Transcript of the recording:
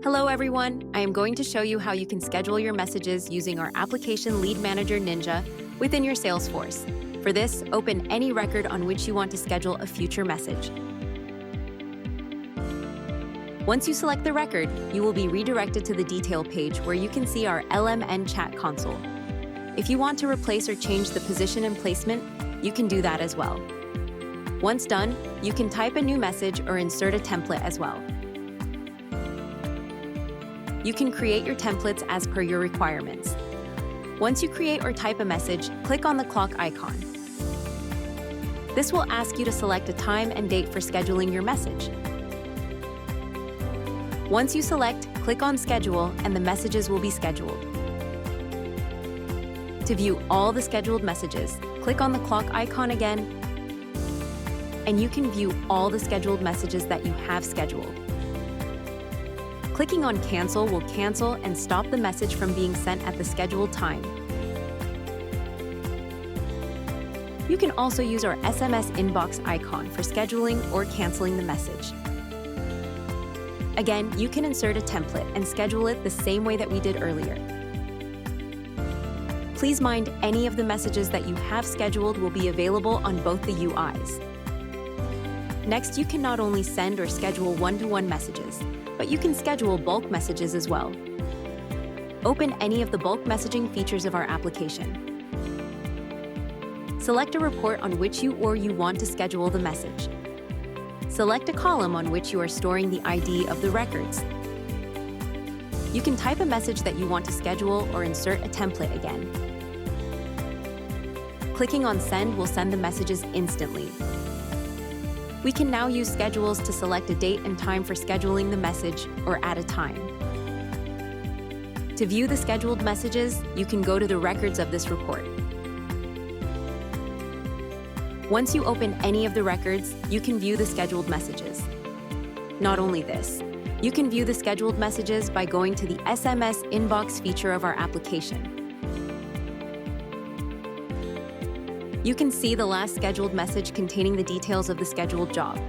Hello everyone, I am going to show you how you can schedule your messages using our application Lead Manager Ninja within your Salesforce. For this, open any record on which you want to schedule a future message. Once you select the record, you will be redirected to the detail page where you can see our LMN chat console. If you want to replace or change the position and placement, you can do that as well. Once done, you can type a new message or insert a template as well. You can create your templates as per your requirements. Once you create or type a message, click on the clock icon. This will ask you to select a time and date for scheduling your message. Once you select, click on Schedule and the messages will be scheduled. To view all the scheduled messages, click on the clock icon again, and you can view all the scheduled messages that you have scheduled. Clicking on Cancel will cancel and stop the message from being sent at the scheduled time. You can also use our SMS inbox icon for scheduling or canceling the message. Again, you can insert a template and schedule it the same way that we did earlier. Please mind any of the messages that you have scheduled will be available on both the UIs. Next, you can not only send or schedule one-to-one messages, but you can schedule bulk messages as well. Open any of the bulk messaging features of our application. Select a report on which you want to schedule the message. Select a column on which you are storing the ID of the records. You can type a message that you want to schedule or insert a template again. Clicking on Send will send the messages instantly. We can now use schedules to select a date and time for scheduling the message or add a time. To view the scheduled messages, you can go to the records of this report. Once you open any of the records, you can view the scheduled messages. Not only this, you can view the scheduled messages by going to the SMS inbox feature of our application. You can see the last scheduled message containing the details of the scheduled job.